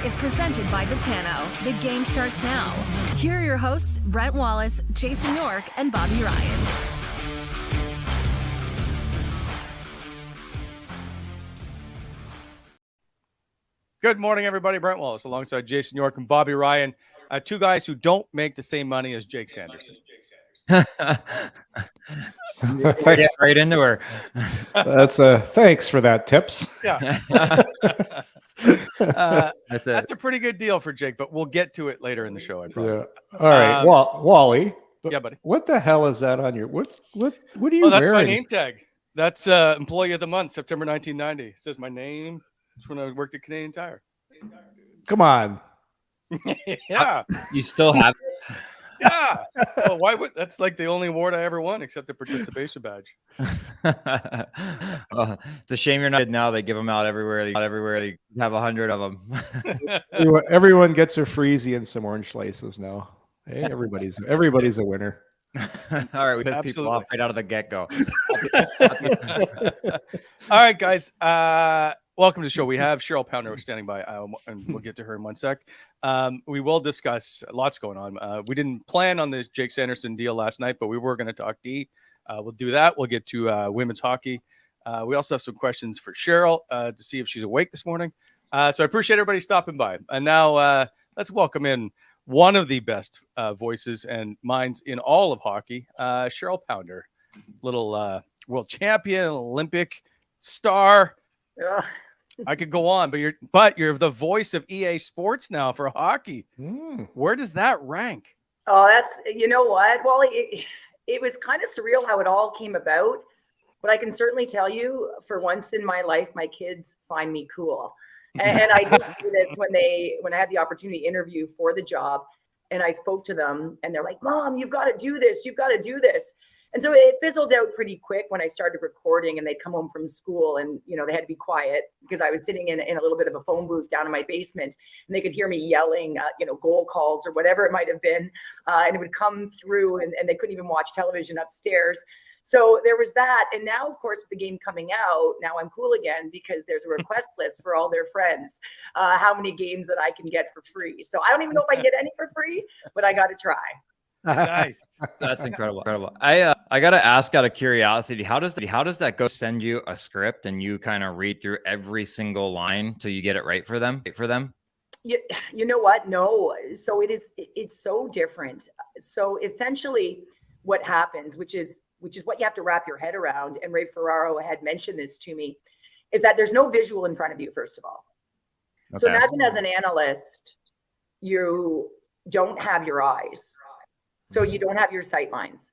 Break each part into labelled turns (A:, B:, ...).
A: is presented by Botano. The game starts now. Here are your hosts, Brent Wallace, Jason York, and Bobby Ryan.
B: Good morning, everybody. Brent Wallace alongside Jason York and Bobby Ryan. Two guys who don't make the same money as Jake Sanderson.
C: Get right into her.
D: That's thanks for that tips.
B: Yeah. That's a pretty good deal for Jake, but we'll get to it later in the show, I promise.
D: Yeah. All right. Wally.
B: Yeah, buddy.
D: What the hell is that on your what are you
B: that's
D: wearing?
B: My name tag. That's Employee of the Month, September 1990. It says my name. It's when I worked at Canadian Tire.
D: Come on.
B: Yeah.
C: You still have it?
B: Yeah. Well, why would that's like the only award I ever won except the participation badge.
C: Well, it's a shame you're not now. They give them out everywhere. They have 100 of them.
D: Everyone gets a freezy and some orange slices now. Hey, everybody's a winner.
C: All right, we pissed people off right out of the get-go.
B: All right, guys. Welcome to the show. We have Cheryl Pounder standing by, and we'll get to her in one sec. We will discuss lots going on. We didn't plan on this Jake Sanderson deal last night, but we were going to talk D. We'll do that. We'll get to women's hockey. We also have some questions for Cheryl to see if she's awake this morning. So I appreciate everybody stopping by. And now let's welcome in one of the best voices and minds in all of hockey, Cheryl Pounder, little world champion, Olympic star. I could go on, but you're the voice of EA Sports now for hockey. Where does that rank?
E: Oh, that's, you know what, Wally, it was kind of surreal how it all came about, but I can certainly tell you for once in my life, my kids find me cool. And I did do this when I had the opportunity to interview for the job, and I spoke to them and they're like, Mom, you've got to do this. You've got to do this. And so it fizzled out pretty quick when I started recording, and they'd come home from school and, they had to be quiet because I was sitting in a little bit of a phone booth down in my basement, and they could hear me yelling, goal calls or whatever it might've been. And it would come through and they couldn't even watch television upstairs. So there was that. And now, of course, with the game coming out, now I'm cool again because there's a request list for all their friends, how many games that I can get for free. So I don't even know if I get any for free, but I got to try.
B: Nice.
C: That's incredible. I gotta ask out of curiosity, how does that go? Send you a script and you kind of read through every single line till you get it right for them?
E: You know what? No. So it's so different. So essentially what happens, which is what you have to wrap your head around, and Ray Ferraro had mentioned this to me, is that there's no visual in front of you, first of all. Okay. So imagine as an analyst, you don't have your eyes. So you don't have your sight lines.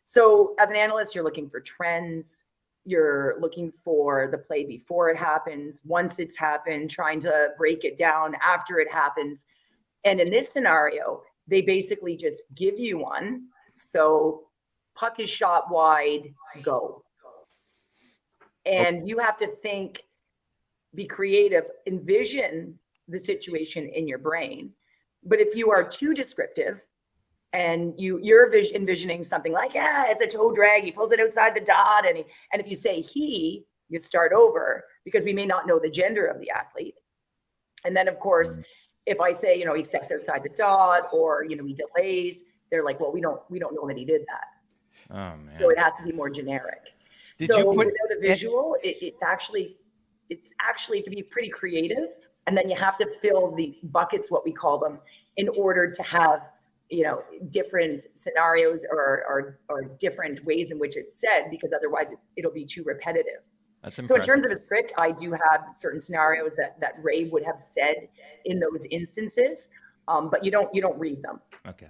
E: So as an analyst, you're looking for trends. You're looking for the play before it happens, once it's happened, trying to break it down after it happens. And in this scenario, they basically just give you one. So puck is shot wide, go. And you have to think, be creative, envision the situation in your brain. But if you are too descriptive, and you're envisioning something like, it's a toe drag, he pulls it outside the dot, and if you say you start over because we may not know the gender of the athlete. And then, of course, if I say, he steps outside the dot, or he delays, they're like, well, we don't know that he did that.
C: Oh man!
E: So it has to be more generic. Without a visual, it's actually to be pretty creative, and then you have to fill the buckets, what we call them, in order to have different scenarios or different ways in which it's said, because otherwise it'll be too repetitive.
C: That's impressive.
E: So in terms of a script, I do have certain scenarios that Ray would have said in those instances, but you don't read them.
C: Okay.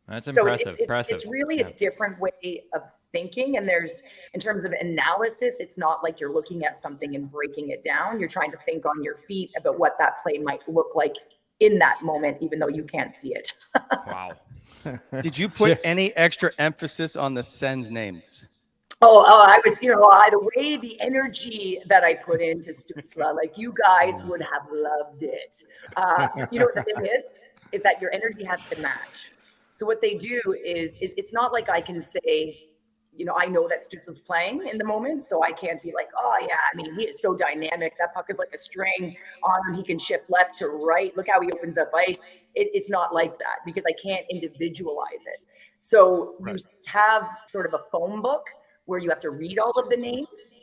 C: That's impressive.
E: It's really a different way of thinking. And in terms of analysis, it's not like you're looking at something and breaking it down. You're trying to think on your feet about what that play might look like in that moment, even though you can't see it.
C: Wow.
B: Did you put any extra emphasis on the Sens names?
E: Oh, I was, the way, the energy that I put into Stutzla, like you guys would have loved it. What the thing is that your energy has to match. So what they do is, it's not like I can say, I know that Stützle's playing in the moment, so I can't be like, oh yeah, I mean, he is so dynamic. That puck is like a string on him. He can shift left to right. Look how he opens up ice. It's not like that because I can't individualize it. So you have sort of a phone book where you have to read all of the names,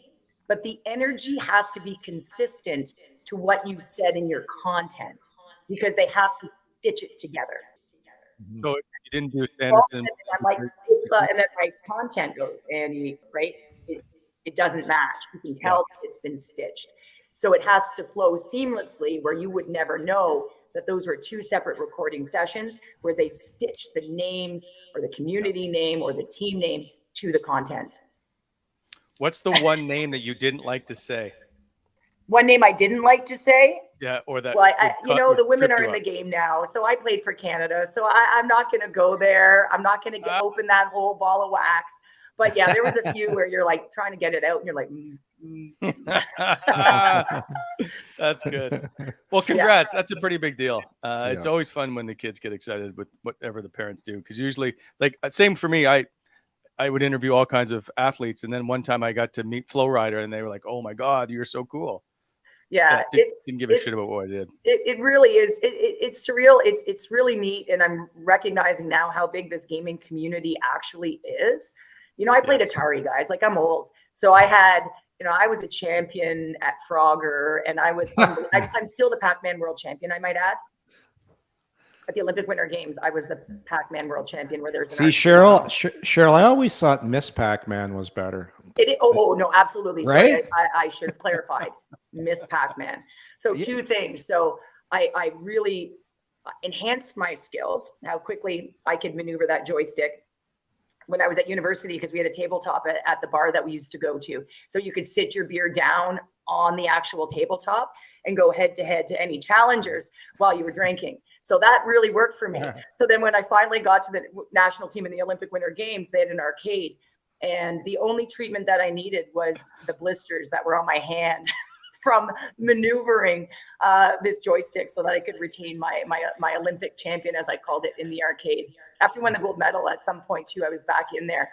E: but the energy has to be consistent to what you said in your content because they have to stitch it together.
B: So you didn't do Sanderson.
E: And then my content goes, and right, it doesn't match. You can tell it's been stitched. So it has to flow seamlessly where you would never know that those were two separate recording sessions where they've stitched the names or the community name or the team name to the content.
B: What's the one name that you didn't like to say?
E: One name I didn't like to say?
B: Yeah, or that.
E: Well, the women are in the game now, so I played for Canada, so I'm not going to go there. I'm not going to open that whole ball of wax. But yeah, there was a few where you're like trying to get it out, and you're like,
B: That's good. Well, congrats. That's a pretty big deal. It's always fun when the kids get excited with whatever the parents do, because usually, like, same for me. I would interview all kinds of athletes, and then one time I got to meet Flo Rida, and they were like, "Oh my God, you're so cool."
E: Yeah,
B: didn't give a shit about what I did.
E: It really is. It's surreal. It's really neat, and I'm recognizing now how big this gaming community actually is. I played Atari, guys. Like, I'm old, so I had. I was a champion at Frogger, and I'm still the Pac-Man world champion, I might add. At the Olympic Winter Games, I was the Pac-Man world champion. Where there's
D: Cheryl, I always thought Miss Pac-Man was better.
E: No, absolutely.
D: Right?
E: Sorry, I should have clarified. Miss Pac-Man. So two things. So I really enhanced my skills, how quickly I could maneuver that joystick when I was at university, because we had a tabletop at the bar that we used to go to. So you could sit your beer down on the actual tabletop and go head to head to any challengers while you were drinking. So that really worked for me. So then when I finally got to the national team in the Olympic Winter Games, they had an arcade. And the only treatment that I needed was the blisters that were on my hand from maneuvering this joystick so that I could retain my Olympic champion, as I called it, in the arcade. After I won the gold medal at some point too, I was back in there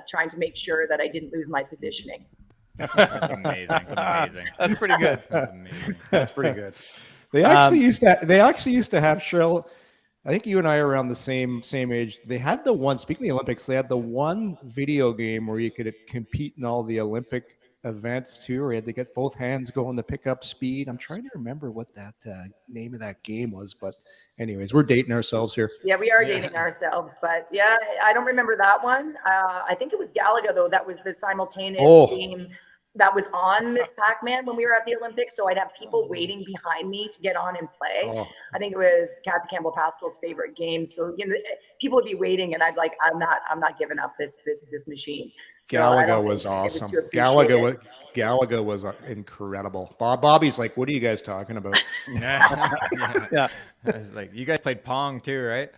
E: trying to make sure that I didn't lose my positioning.
C: That's amazing.
B: That's pretty good. That's amazing. That's pretty good.
D: They actually used to have Cheryl. I think you and I are around the same age. They had the one, speaking of the Olympics, they had the one video game where you could compete in all the Olympic events too, where you had to get both hands going to pick up speed. I'm trying to remember what that name of that game was, but anyways, we're dating ourselves here.
E: Yeah, we are dating ourselves, but yeah, I don't remember that one. I think it was Galaga though. That was the simultaneous game that was on Miss Pac-Man when we were at the Olympics. So I'd have people waiting behind me to get on and play. I think it was Kathy Campbell Pascal's favorite game. So people would be waiting, and I'd like, I'm not giving up this machine. So
D: Galaga was awesome. Galaga was incredible. Bobby's like, what are you guys talking about?
C: Yeah. I was like, you guys played Pong too, right?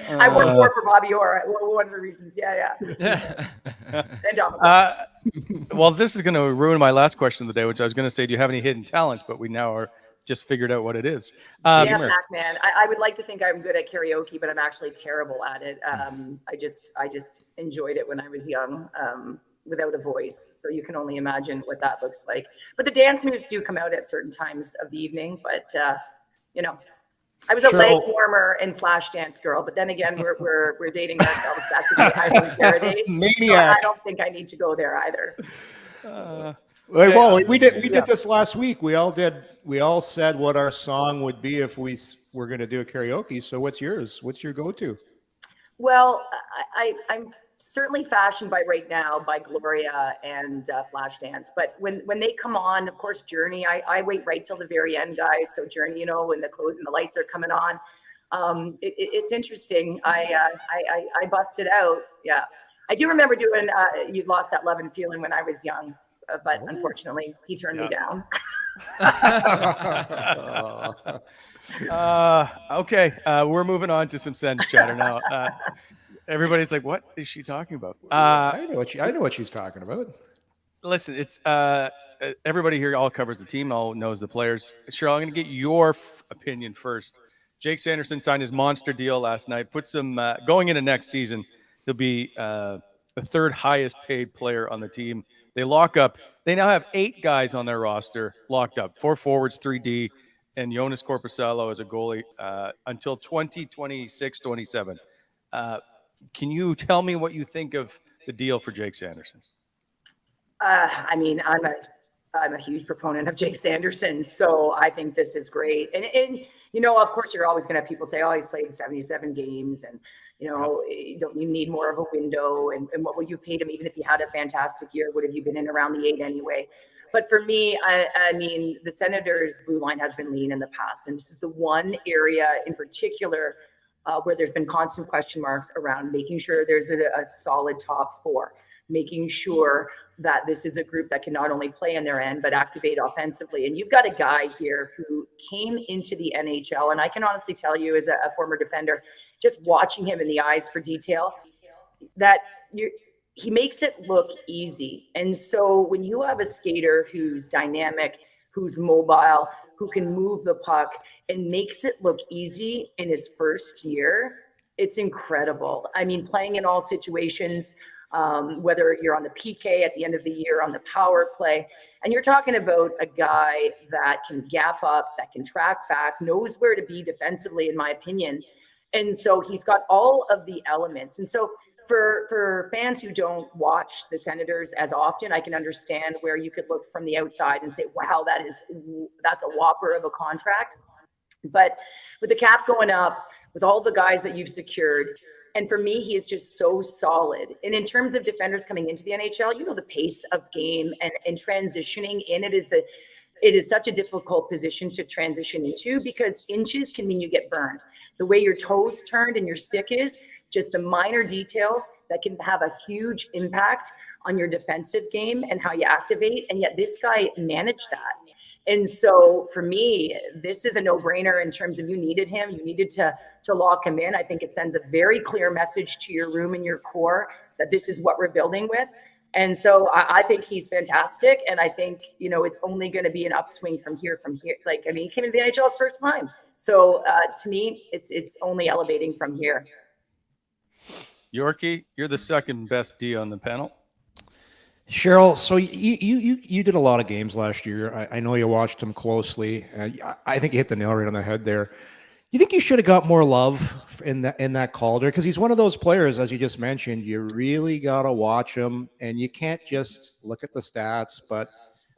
E: I won 4 for Bobby Orr. One of the reasons. Yeah.
B: Well, this is going to ruin my last question of the day, which I was going to say, do you have any hidden talents? But we now are just figured out what it is.
E: Pac-Man. I would like to think I'm good at karaoke, but I'm actually terrible at it. I just enjoyed it when I was young. Without a voice, so you can only imagine what that looks like. But the dance moves do come out at certain times of the evening. But I was a leg warmer and flash dance girl. But then again, we're dating ourselves back to the Island Paradise. So I don't think I need to go there either.
D: Well, we did this last week. We all said what our song would be if we were going to do a karaoke. So what's yours? What's your go-to?
E: Well, I'm certainly fashioned by Right Now by Gloria and Flashdance. But when they come on, of course, Journey, I wait right till the very end, guys. So Journey, when the clothes and the lights are coming on, it's interesting. I busted out. Yeah. I do remember doing You Lost That Love and Feeling when I was young, but unfortunately he turned me down.
B: Okay. We're moving on to some Sens chatter now. Everybody's like, what is she talking about?
D: I know what she's talking about.
B: Listen, it's everybody here all covers the team, all knows the players. Cheryl, I'm going to get your opinion first. Jake Sanderson signed his monster deal last night. Puts him going into next season. He'll be the third highest paid player on the team. They lock up. They now have 8 guys on their roster locked up: 4 forwards, 3D, and Jonas Korpisalo as a goalie until 2026-27. Can you tell me what you think of the deal for Jake Sanderson?
E: I mean, I'm a huge proponent of Jake Sanderson, so I think this is great. And you know, of course, you're always going to have people say, "Oh, he's played 77 games, and you know, don't you need more of a window? And what would you paid him even if he had a fantastic year? Would have you been in around the 8 anyway?" But for me, I mean, the Senators' blue line has been lean in the past, and this is the one area in particular where there's been constant question marks around making sure there's a solid top 4, making sure that this is a group that can not only play in their end, but activate offensively. And you've got a guy here who came into the NHL, and I can honestly tell you as a former defender, just watching him in the eyes for detail, that he makes it look easy. And so when you have a skater who's dynamic, who's mobile, who can move the puck and makes it look easy in his first year, it's incredible. I mean, playing in all situations, whether you're on the PK at the end of the year, on the power play, and you're talking about a guy that can gap up, that can track back, knows where to be defensively, in my opinion. And so he's got all of the elements. And so for fans who don't watch the Senators as often, I can understand where you could look from the outside and say, wow, that's a whopper of a contract. But with the cap going up, with all the guys that you've secured, and for me, he is just so solid. And in terms of defenders coming into the NHL, you know, the pace of game and transitioning in it is such a difficult position to transition into, because inches can mean you get burned. The way your toes turned and your stick is, just the minor details that can have a huge impact on your defensive game and how you activate. And yet this guy managed that. And so for me, this is a no-brainer in terms of you needed him. You needed to lock him in. I think it sends a very clear message to your room and your core that this is what we're building with. And so I think he's fantastic. And I think, you know, it's only going to be an upswing from here. Like, I mean, he came into the NHL's first time. So to me, it's only elevating from here.
B: Yorkie, you're the second best D on the panel.
D: Cheryl, so you did a lot of games last year. I know you watched them closely. I think you hit the nail right on the head there. You think you should have got more love in that Calder? Because he's one of those players, as you just mentioned, you really got to watch him, and you can't just look at the stats. But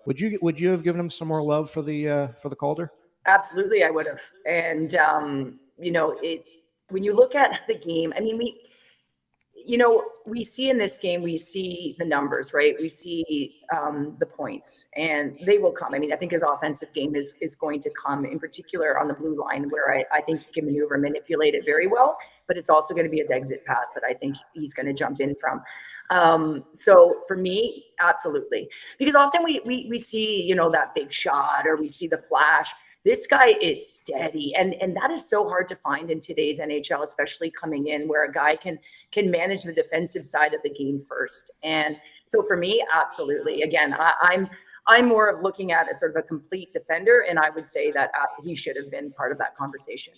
D: would you have given him some more love for the Calder?
E: Absolutely, I would have. And you know, when you look at the game, I mean, we see in this game, we see the numbers, right? We see the points, and they will come. I mean, I think his offensive game is going to come, in particular on the blue line, where I think he can maneuver, manipulate it very well, but it's also going to be his exit pass that I think he's going to jump in from. So for me, absolutely. Because often we see, you know, that big shot, or we see the flash. This guy is steady, and that is so hard to find in today's NHL, especially coming in where a guy can manage the defensive side of the game first. And so for me, absolutely. Again, I'm more of looking at as sort of a complete defender, and I would say that he should have been part of that conversation.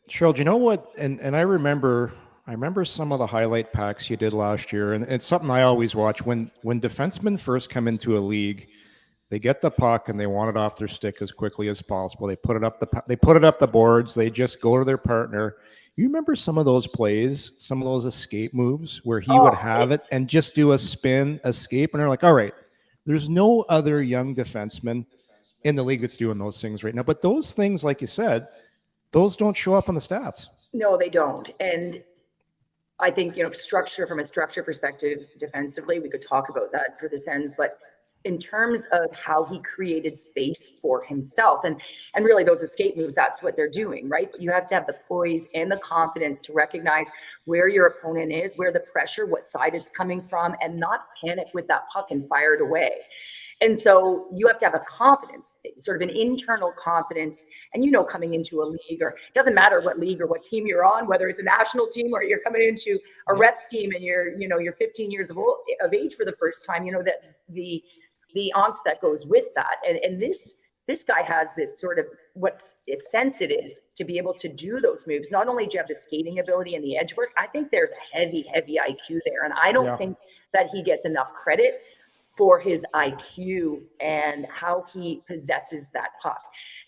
D: Cheryl, do you know what? And I remember some of the highlight packs you did last year, and it's something I always watch when defensemen first come into a league. They get the puck and they want it off their stick as quickly as possible. They put it up the boards. They just go to their partner. You remember some of those plays, some of those escape moves where he would have it and just do a spin escape, and they're like, all right, there's no other young defenseman in the league that's doing those things right now. But those things, like you said, those don't show up on the stats. No,
E: they don't. And I think, you know, from a structure perspective, defensively, we could talk about that for the Sens, but in terms of how he created space for himself. And really those escape moves, that's what they're doing, right? But you have to have the poise and the confidence to recognize where your opponent is, where the pressure, what side it's coming from, and not panic with that puck and fire it away. And so you have to have a confidence, sort of an internal confidence. And, you know, coming into a league, or it doesn't matter what league or what team you're on, whether it's a national team or you're coming into a rep team and you're 15 years of age for the first time, you know, that the angst that goes with that. And this this guy has this sort of what's sense it is to be able to do those moves. Not only do you have the skating ability and the edge work, I think there's a heavy IQ there. And I don't think that he gets enough credit for his IQ and how he possesses that puck.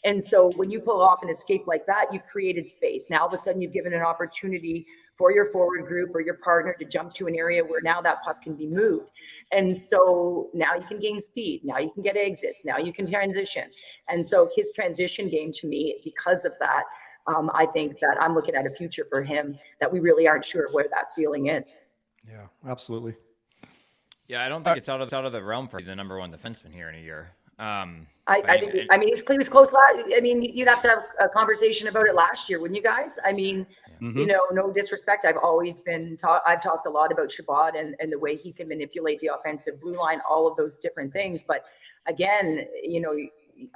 E: And so when you pull off an escape like that, you've created space. Now all of a sudden you've given an opportunity for your forward group or your partner to jump to an area where now that puck can be moved. And so now you can gain speed. Now you can get exits. Now you can transition. And so his transition game to me, because of that, I think that I'm looking at a future for him that we really aren't sure where that ceiling is.
D: Yeah, absolutely.
C: Yeah, I don't think it's out of the realm for the number one defenseman here in a year.
E: I mean, he was close. I mean, you'd have to have a conversation about it last year, wouldn't you guys? I mean, you know, no disrespect. I've talked a lot about Chabot and the way he can manipulate the offensive blue line, all of those different things. But again, you know,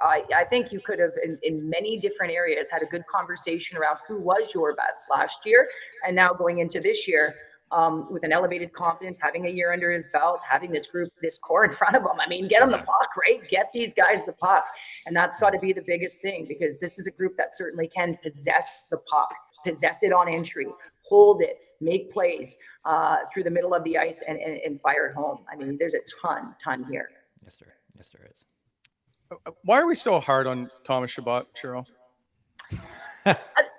E: I think you could have in many different areas had a good conversation around who was your best last year. And now going into this year, with an elevated confidence, having a year under his belt, having this group, this core in front of him. I mean, get them the puck, right? Get these guys the puck. And that's got to be the biggest thing, because this is a group that certainly can possess the puck, possess it on entry, hold it, make plays through the middle of the ice and fire it home. I mean, there's a ton here.
C: Yes, there is.
B: Why are we so hard on Thomas Chabot, Cheryl?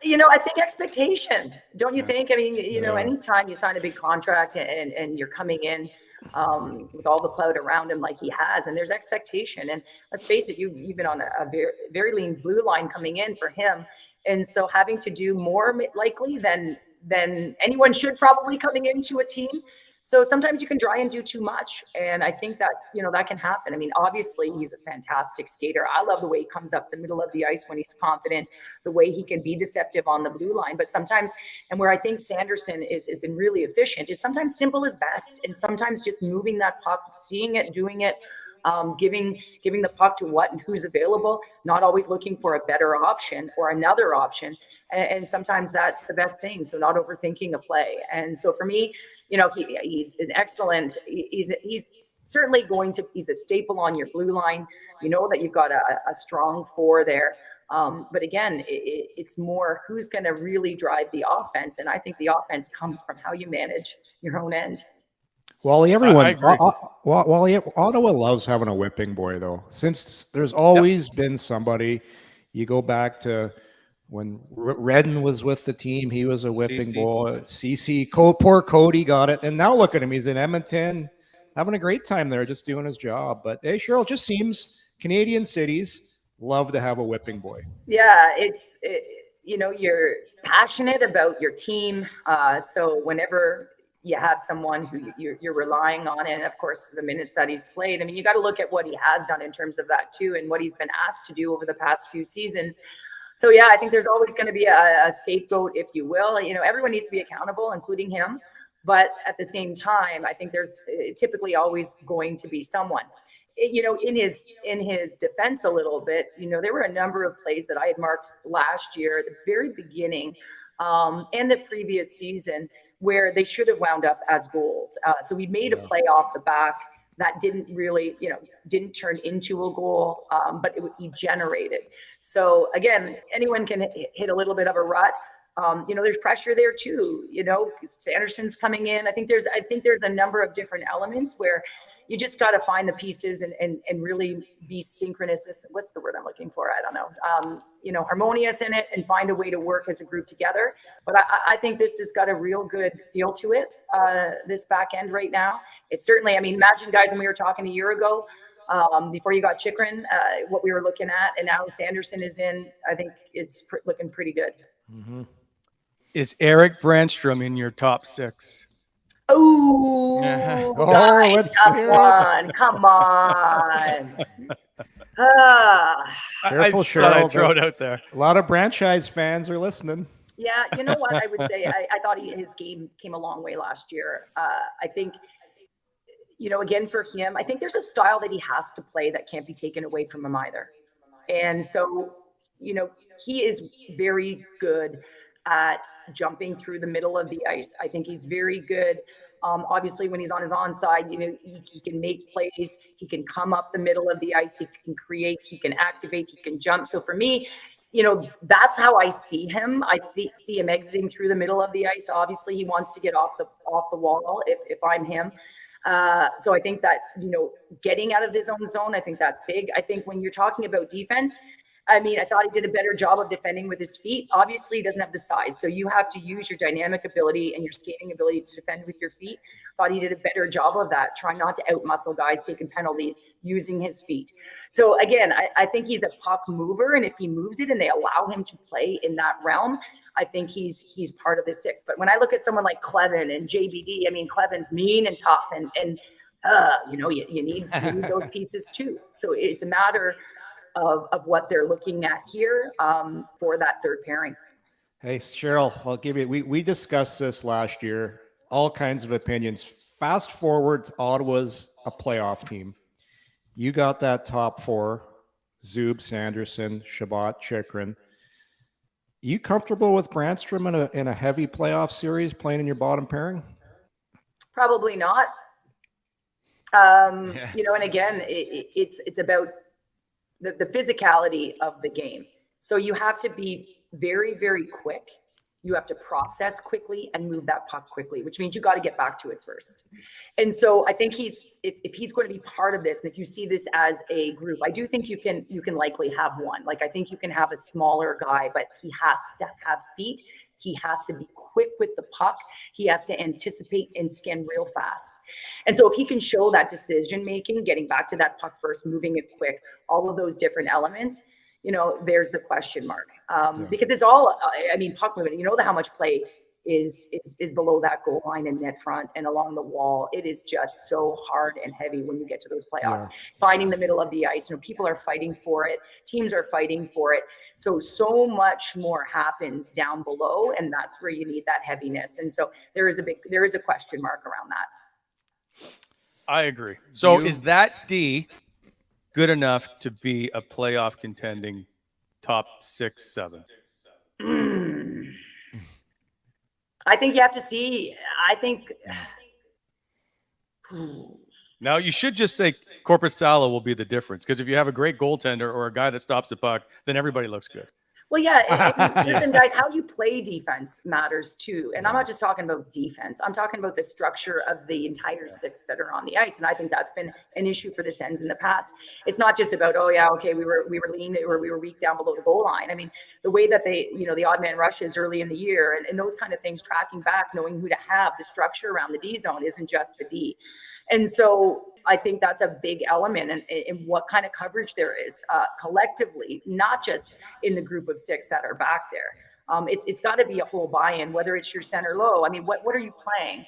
E: You know, I think expectation, don't you think? I mean, you know, anytime you sign a big contract and you're coming in with all the cloud around him like he has, and there's expectation. And let's face it, you've been on a very, very lean blue line coming in for him. And so having to do more likely than anyone should probably coming into a team. So sometimes you can try and do too much. And I think that, you know, that can happen. I mean, obviously he's a fantastic skater. I love the way he comes up the middle of the ice when he's confident, the way he can be deceptive on the blue line. But sometimes, and where I think Sanderson has been really efficient, is sometimes simple is best. And sometimes just moving that puck, seeing it, doing it, giving the puck to what and who's available, not always looking for a better option or another option. And sometimes that's the best thing. So not overthinking a play. And so for me, you know, he's an excellent, he's certainly he's a staple on your blue line. You know that you've got a strong four there. But again, it's more who's going to really drive the offense. And I think the offense comes from how you manage your own end.
D: Wally, Wally, Ottawa loves having a whipping boy, though. Since there's always been somebody, you go back to when Redden was with the team, he was a whipping boy. CC, poor Cody got it. And now look at him. He's in Edmonton, having a great time there, just doing his job. But hey, Cheryl, it just seems Canadian cities love to have a whipping boy.
E: Yeah, you know, you're passionate about your team. So whenever you have someone who you're relying on, and of course the minutes that he's played, I mean, you got to look at what he has done in terms of that too, and what he's been asked to do over the past few seasons. So yeah, I think there's always going to be a scapegoat, if you will. You know, everyone needs to be accountable, including him. But at the same time, I think there's typically always going to be someone. You know, in his defense a little bit, you know, there were a number of plays that I had marked last year at the very beginning and the previous season where they should have wound up as goals. So we made a play off the back that didn't really, you know, didn't turn into a goal, but he generated. So again, anyone can hit a little bit of a rut. You know, there's pressure there too, you know, Sanderson's coming in. I think there's a number of different elements where you just got to find the pieces and really be synchronous. What's the word I'm looking for? I don't know. You know, harmonious in it and find a way to work as a group together. But I think this has got a real good feel to it, this back end right now. It's certainly, I mean, imagine guys, when we were talking a year ago, before you got Chychrun, what we were looking at, and now Sanderson is in, I think it's looking pretty good.
D: Mm-hmm.
B: Is Eric Brannstrom in your top six?
E: Oh, guys, come on.
D: Careful,
B: Cheryl. Throw it out there.
D: A lot of franchise fans are listening.
E: Yeah, you know what I would say? I thought his game came a long way last year. I think, you know, again, for him, I think there's a style that he has to play that can't be taken away from him either. And so, you know, he is very good at jumping through the middle of the ice. I think he's very good Obviously, when he's on his onside, he can make plays. He can come up the middle of the ice. He can create. He can activate. He can jump. So for me, that's how I see him. I see him exiting through the middle of the ice. Obviously, he wants to get off the wall if I'm him. So I think that, getting out of his own zone, I think that's big. I think when you're talking about defense, I thought he did a better job of defending with his feet. Obviously, he doesn't have the size. So you have to use your dynamic ability and your skating ability to defend with your feet. Thought he did a better job of that, trying not to outmuscle guys, taking penalties, using his feet. So again, I think he's a puck mover. And if he moves it and they allow him to play in that realm, I think he's part of the six. But when I look at someone like Clevin and JBD, Clevin's mean and tough and you need those pieces too. So it's a matter of what they're looking at here for that third pairing.
D: Hey, Cheryl, I'll give you, we discussed this last year, all kinds of opinions. Fast forward, Ottawa's a playoff team. You got that top four, Zub, Sanderson, Chabot, Chychrun. You comfortable with Brannstrom in a heavy playoff series playing in your bottom pairing?
E: Probably not. And again, it's about the physicality of the game. So you have to be very, very quick. You have to process quickly and move that puck quickly, which means you got to get back to it first. And so I think if he's going to be part of this, and if you see this as a group, I do think you can likely have one. Like, I think you can have a smaller guy, but he has to have feet. He has to be quick with the puck. He has to anticipate and skin real fast. And so if he can show that decision-making, getting back to that puck first, moving it quick, all of those different elements, there's the question mark. Because it's all, puck movement, how much play is below that goal line and net front and along the wall. It is just so hard and heavy when you get to those playoffs. Yeah. Finding the middle of the ice, people are fighting for it. Teams are fighting for it. So much more happens down below, and that's where you need that heaviness. And so there is a question mark around that.
B: I agree. So is that D good enough to be a playoff contending top 6, 7?
E: I think you have to see.
B: Now, you should just say Corporate Salo will be the difference, because if you have a great goaltender or a guy that stops the puck, then everybody looks good.
E: Well, yeah. Listen, guys, how you play defense matters too. And I'm not just talking about defense. I'm talking about the structure of the entire six that are on the ice. And I think that's been an issue for the Sens in the past. It's not just about, we were lean or we were weak down below the goal line. The way that they, the odd man rushes early in the year and those kind of things, tracking back, knowing who to have, the structure around the D zone isn't just the D. And so I think that's a big element in what kind of coverage there is collectively, not just in the group of six that are back there. It's got to be a whole buy-in, whether it's your center low. What are you playing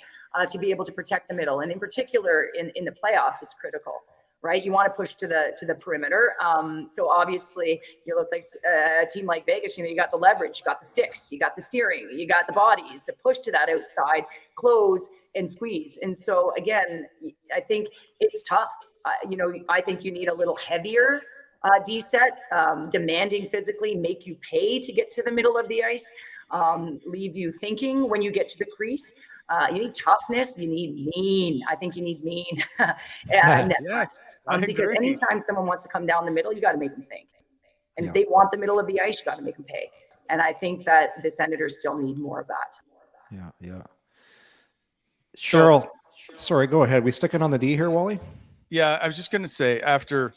E: to be able to protect the middle? And in particular, in the playoffs, it's critical, right? You want to push to the perimeter. So obviously, you look like a team like Vegas. You got the leverage, you got the sticks, you got the steering, you got the bodies to push to that outside, close and squeeze. And so again, I think it's tough. I think you need a little heavier D set, demanding physically, make you pay to get to the middle of the ice, leave you thinking when you get to the crease. You need toughness. You need mean. I think you need mean.
B: Yes,
E: because anytime someone wants to come down the middle, you got to make them think. And if they want the middle of the ice, you got to make them pay. And I think that the Senators still need more of that.
D: Yeah. Cheryl, sorry, go ahead. We sticking on the D here, Wally?
B: Yeah, I was just going to say, after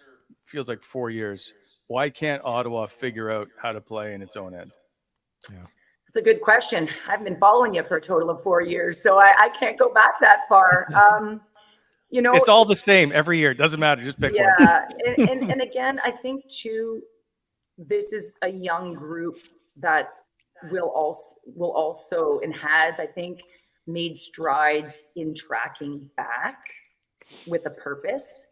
B: feels like 4 years, why can't Ottawa figure out how to play in its own end?
D: Yeah.
E: It's a good question. I haven't been following you for a total of 4 years, so I can't go back that far.
B: It's all the same every year. It doesn't matter. Just pick one.
E: Yeah, and again, I think too, this is a young group that will also and has, I think, made strides in tracking back with a purpose.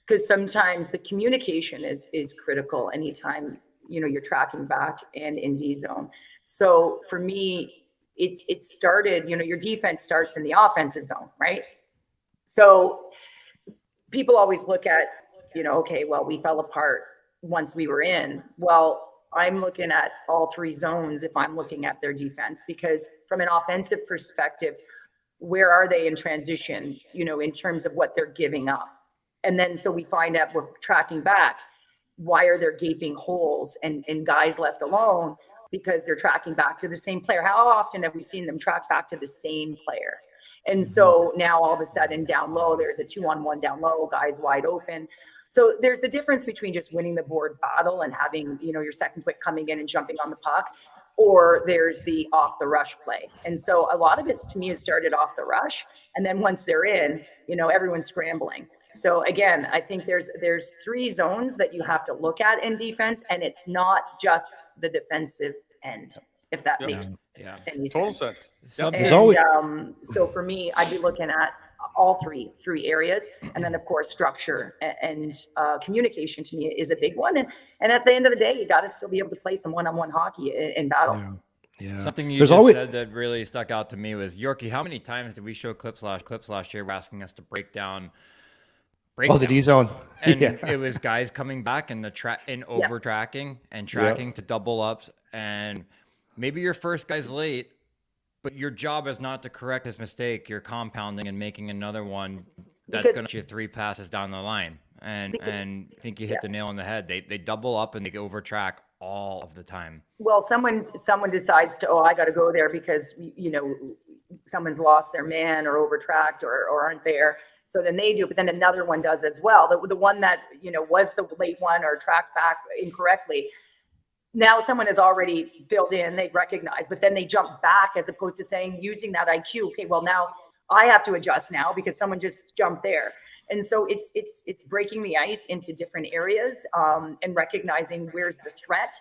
E: Because sometimes the communication is critical anytime you're tracking back and in D zone. So for me, it started, your defense starts in the offensive zone, right? So people always look at, okay, well, we fell apart once we were in. Well, I'm looking at all three zones if I'm looking at their defense, because from an offensive perspective, where are they in transition, in terms of what they're giving up. And then so we find out, we're tracking back, why are there gaping holes and guys left alone? Because they're tracking back to the same player. How often have we seen them track back to the ssame player? And so now all of a sudden down low, there's a 2-on-1 down low, guys wide open. So there's the difference between just winning the board battle and having, your second quick coming in and jumping on the puck, or there's the off the rush play. And so a lot of it to me has started off the rush. And then once they're in, everyone's scrambling. So again, I think there's 3 zones that you have to look at in defense, and it's not just the defensive end, if that makes any
B: total
E: sense.
B: sense.
E: And, so for me, I'd be looking at all three areas. And then of course, structure and communication to me is a big one. And at the end of the day, you got to still be able to play some one-on-one hockey in battle.
C: Yeah. Something you said that really stuck out to me was, Yorkie, how many times did we show clips last year asking us to break down
D: the D zone?
C: And it was guys coming back in over tracking and tracking to double ups, and maybe your first guy's late, but your job is not to correct his mistake. You're compounding and making another one that's going to get you 3 passes down the line. And I think you hit the nail on the head. They double up and they over track all of the time.
E: Well, someone decides to, I got to go there because, someone's lost their man or over tracked or aren't there. So then they do, but then another one does as well. The one that, was the late one or tracked back incorrectly. Now someone has already filled in, they've recognized, but then they jump back as opposed to using that IQ. Okay, well now I have to adjust now because someone just jumped there. And so it's breaking the ice into different areas and recognizing where's the threat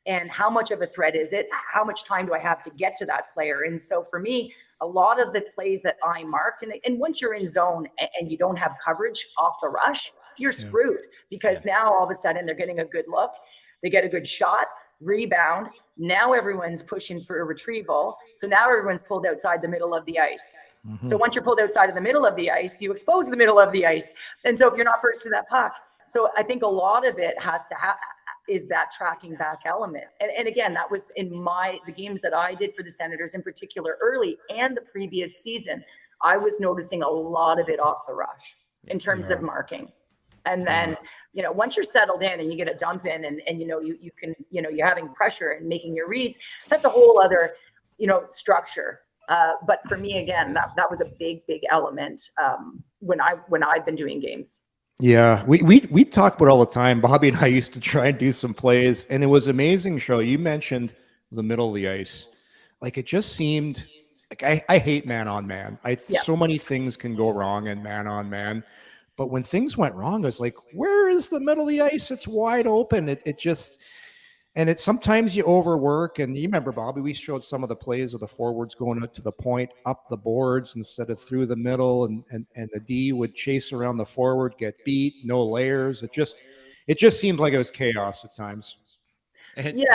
E: and how much of a threat is it? How much time do I have to get to that player? And so for me, a lot of the plays that I marked, and once you're in zone and you don't have coverage off the rush, you're screwed because now all of a sudden they're getting a good look. They get a good shot, rebound. Now everyone's pushing for a retrieval. So now everyone's pulled outside the middle of the ice. So once you're pulled outside of the middle of the ice, you expose the middle of the ice. And so if you're not first to that puck, so I think a lot of it has to is that tracking back element. And again, that was in the games that I did for the Senators in particular early and the previous season, I was noticing a lot of it off the rush in terms of marking. And then, once you're settled in and you get a dump in and you can, you're having pressure and making your reads, that's a whole other, structure. But for me, again, that was a big element when I've been doing games.
D: Yeah, we talk about all the time. Bobby and I used to try and do some plays, and it was amazing. You mentioned the middle of the ice. Like it just seemed like I hate man on man. So many things can go wrong in man on man. But when things went wrong, I was like, where is the middle of the ice? It's wide open. It's sometimes you overwork. And you remember, Bobby, we showed some of the plays of the forwards going up to the point, up the boards instead of through the middle. And the D would chase around the forward, get beat, no layers. It just seemed like it was chaos at times.
E: And you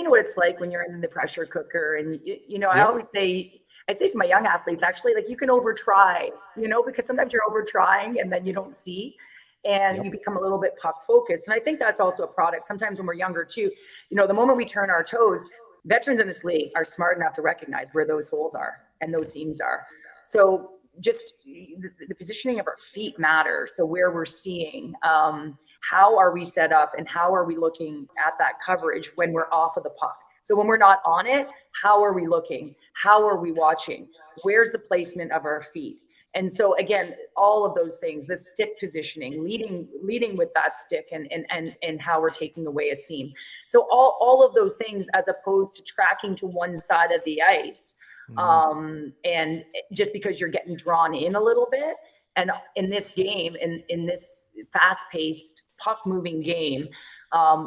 E: know what it's like when you're in the pressure cooker. And, I always say to my young athletes, actually, like you can over try, because sometimes you're over trying and then you don't see. And you become a little bit puck focused. And I think that's also a product. Sometimes when we're younger too, the moment we turn our toes, veterans in this league are smart enough to recognize where those holes are and those seams are. So just the positioning of our feet matter. So where we're seeing, how are we set up and how are we looking at that coverage when we're off of the puck? So when we're not on it, how are we looking? How are we watching? Where's the placement of our feet? And so again, all of those things, the stick positioning, leading with that stick and how we're taking away a seam. So all of those things as opposed to tracking to one side of the ice. And just because you're getting drawn in a little bit. And in this game, in this fast-paced puck-moving game,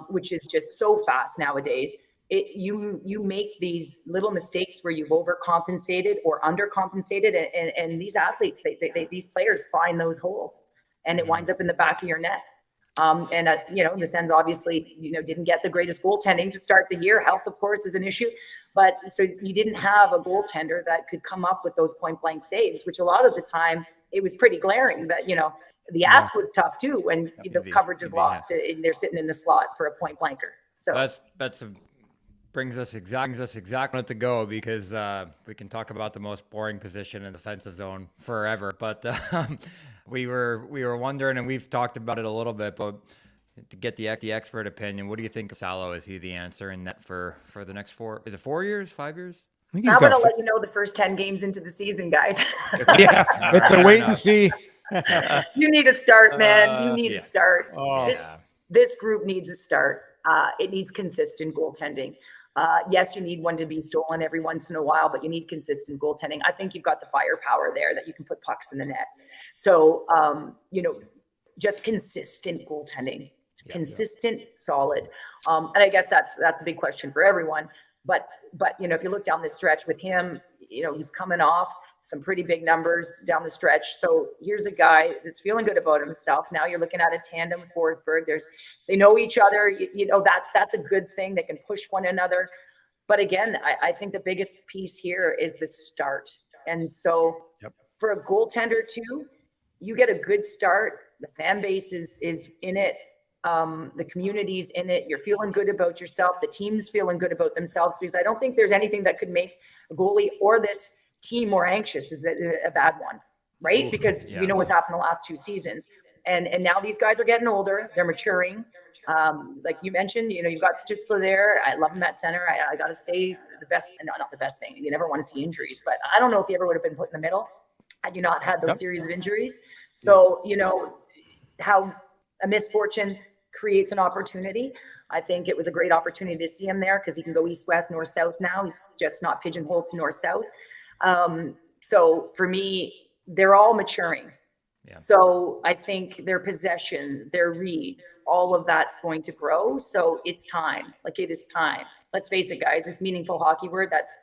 E: which is just so fast nowadays, you make these little mistakes where you've overcompensated or undercompensated, and these athletes, these players find those holes, and it winds up in the back of your net. The Sens obviously, didn't get the greatest goaltending to start the year. Health, of course, is an issue, but so you didn't have a goaltender that could come up with those point blank saves, which a lot of the time it was pretty glaring that, the ask was tough too when the coverage is lost and they're sitting in the slot for a point blanker. So
C: brings us exactly to go, because we can talk about the most boring position in the defensive zone forever. But we were wondering, and we've talked about it a little bit, but to get the expert opinion, what do you think of Salo? Is he the answer in net for the next 4? Is it 4 years, 5 years?
D: I think he's
E: I'm going to
D: got
E: let you know the first 10 games into the season, guys.
D: yeah, it's a wait and see.
E: You need to start, man. You need to start.
D: Oh.
E: This group needs a start. It needs consistent goaltending. Yes, you need one to be stolen every once in a while, but you need consistent goaltending. I think you've got the firepower there that you can put pucks in the net. So, just consistent goaltending, consistent, solid. And I guess that's the big question for everyone. But if you look down the stretch with him, he's coming off some pretty big numbers down the stretch. So here's a guy that's feeling good about himself. Now you're looking at a tandem with Forsberg. They know each other. That's a good thing. They can push one another. But again, I think the biggest piece here is the start. And so for a goaltender too, you get a good start. The fan base is in it. The community's in it. You're feeling good about yourself. The team's feeling good about themselves, because I don't think there's anything that could make a goalie or this team more anxious is a bad one, right? Because we know what's happened the last 2 seasons. And now these guys are getting older. They're maturing. Like you mentioned, you've got Stützle there. I love him at center. I got to say the best, not the best thing. You never want to see injuries, but I don't know if he ever would have been put in the middle had you not had those series of injuries. So, how a misfortune creates an opportunity. I think it was a great opportunity to see him there, because he can go east, west, north, south now. He's just not pigeonholed to north, south. So for me, they're all maturing. Yeah. So I think their possession, their reads, all of that's going to grow. So it's time. Like, it is time. Let's face it, guys. This meaningful hockey word, that's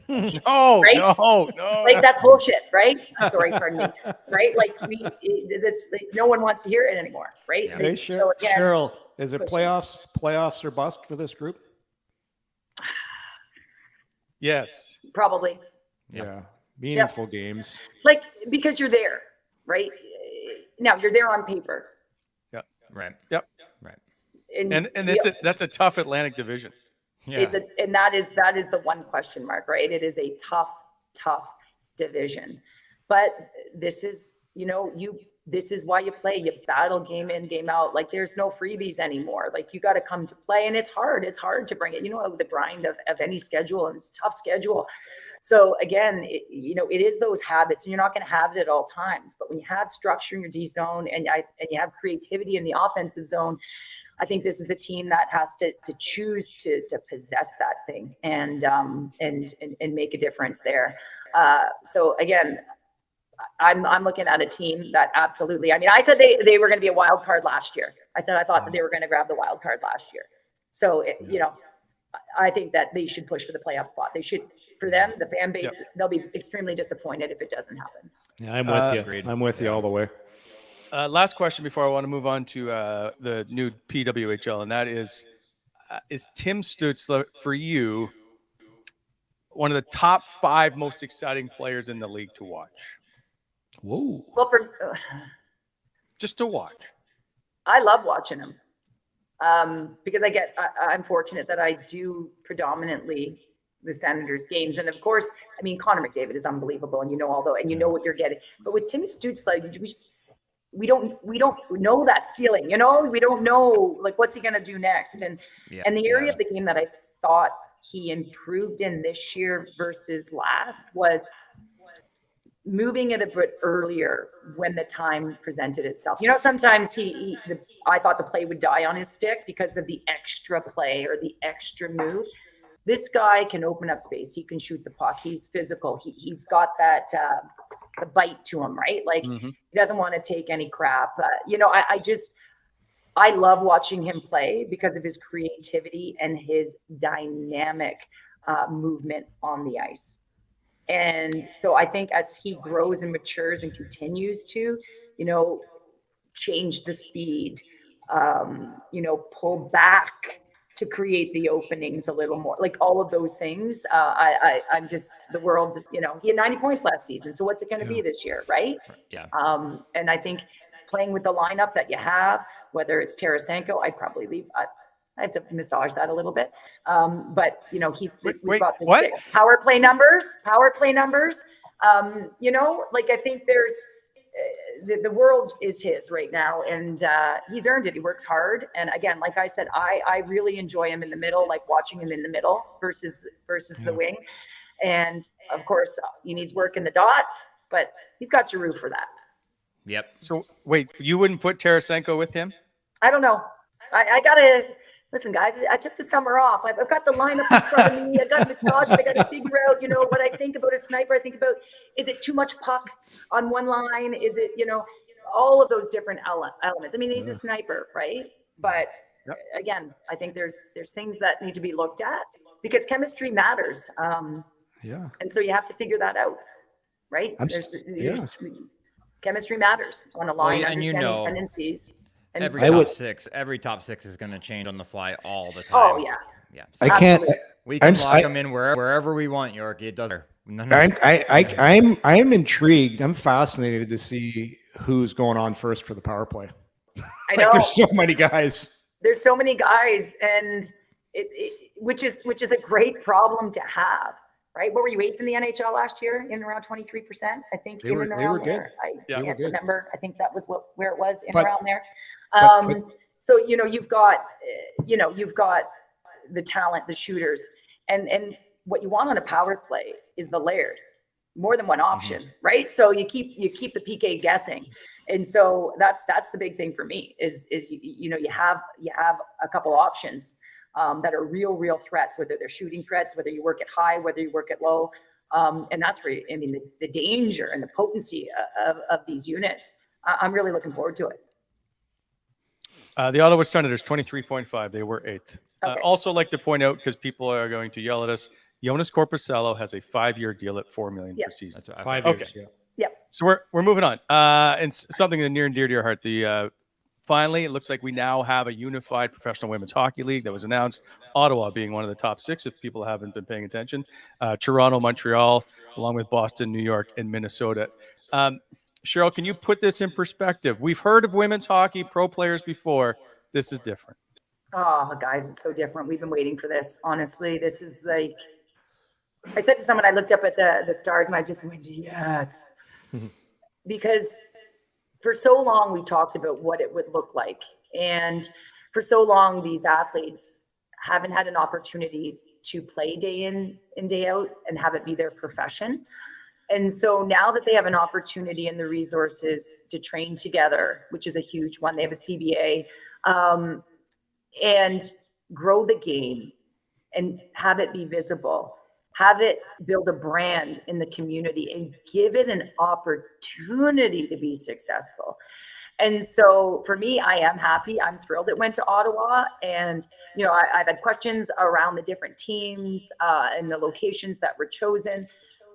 B: no, right? No.
E: Like, that's bullshit, right? Sorry, pardon me. Right? Like, no one wants to hear it anymore, right?
D: Yeah. Hey,
E: so again,
D: Cheryl, is it playoffs or bust for this group?
B: Yes.
E: Probably.
D: Yeah. Meaningful games.
E: Like, because you're there, right? Now you're there on paper.
B: Yep.
C: Right.
B: Yep.
C: Right.
B: And that's a tough Atlantic division.
C: Yeah.
E: And that is the one question mark, right? It is a tough division. But this is, this is why you play. You battle game in, game out. Like, there's no freebies anymore. Like, you got to come to play, and it's hard. It's hard to bring it, the grind of any schedule, and it's a tough schedule. So again, it is those habits, and you're not going to have it at all times. But when you have structure in your D zone and you have creativity in the offensive zone, I think this is a team that has to choose to possess that thing and make a difference there. So again, I'm looking at a team that absolutely. I mean, I said they were going to be a wild card last year. I said I thought that they were going to grab the wild card last year. So I think that they should push for the playoff spot. They should, for them, the fan base, they'll be extremely disappointed if it doesn't happen.
D: Yeah, I'm with you. Agreed. I'm with you all the way.
B: Last question before I want to move on to the new PWHL, and that is Tim Stützle, for you, one of the top 5 most exciting players in the league to watch?
D: Whoa.
E: Well,
B: just to watch.
E: I love watching him. Because I'm fortunate that I do predominantly the Senators games. And of course, I mean, Connor McDavid is unbelievable, and and you know what you're getting. But with Tim Stützle, we don't know that ceiling, we don't know, like, what's he going to do next. And the area of the game that I thought he improved in this year versus last was moving it a bit earlier when the time presented itself. Sometimes I thought the play would die on his stick because of the extra play or the extra move. This guy can open up space. He can shoot the puck. He's physical. He's got that the bite to him, right? Like, he doesn't want to take any crap. I love watching him play because of his creativity and his dynamic movement on the ice. And so I think as he grows and matures and continues to, change the speed, pull back to create the openings a little more, like all of those things. I'm just, the world, he had 90 points last season. So what's it going to be this year? Right.
C: Yeah. And
E: I think playing with the lineup that you have, whether it's Tarasenko, I'd probably leave. I have to massage that a little bit. But you know, we've got the
B: what?
E: power play numbers. You know, like I think there's the world is his right now, and he's earned it. He works hard, and again, like I said, I really enjoy him in the middle, like watching him in the middle versus the wing. And of course, he needs work in the dot, but he's got Giroux for that.
C: Yep.
B: So wait, you wouldn't put Tarasenko with him?
E: I don't know. I gotta listen, guys. I took the summer off. I've got the lineup in front of me. I got massage. I got to figure out, you know, what I think about a sniper. I think about, is it too much puck on one line? Is it, you know, all of those different elements. I mean, he's a sniper, right? But again, I think there's things that need to be looked at because chemistry matters. And so you have to figure that out, right? Chemistry matters on a line,
C: and you know,
E: tendencies. And
C: every top six is going to change on the fly all the time.
E: Oh yeah.
C: Yeah.
D: So I can't.
C: We can lock them in wherever we want, Yorkie. It doesn't.
D: I'm intrigued. I'm fascinated to see who's going on first for the power play.
E: I know.
D: There's so many guys.
E: There's so many guys, and which is a great problem to have, right? What were you, 8th in the NHL last year, in around 23%? I think
D: they were good.
E: I can't
D: good.
E: remember. I think that was where it was around there. So you know, you've got the talent, the shooters, and what you want on a power play is the layers, more than one option, right? So you keep the PK guessing, and so that's the big thing for me is you know, you have a couple options that are real threats, whether they're shooting threats, whether you work at high, whether you work at low, and that's where I mean the danger and the potency of these units. I'm really looking forward to it.
B: The Ottawa Senators 23.5. They were 8th.
E: Okay.
B: Also like to point out, because people are going to yell at us, Jonas Corposello has a 5-year deal at $4 million per season.
D: 5 years.
B: Okay.
E: Yeah.
B: So we're moving on. And something near and dear to your heart. Finally, it looks like we now have a unified professional women's hockey league that was announced. Ottawa being one of the top 6, if people haven't been paying attention. Toronto, Montreal, along with Boston, New York, and Minnesota. Cheryl, can you put this in perspective? We've heard of women's hockey pro players before. This is different.
E: Oh, guys, it's so different. We've been waiting for this. Honestly, this is like, I said to someone, I looked up at the stars and I just went, yes. Because for so long, we talked about what it would look like. And for so long, these athletes haven't had an opportunity to play day in and day out and have it be their profession. And so now that they have an opportunity and the resources to train together, which is a huge one, they have a CBA, and grow the game and have it be visible, have it build a brand in the community and give it an opportunity to be successful. And so for me, I am happy. I'm thrilled it went to Ottawa. And, you know, I've had questions around the different teams and the locations that were chosen.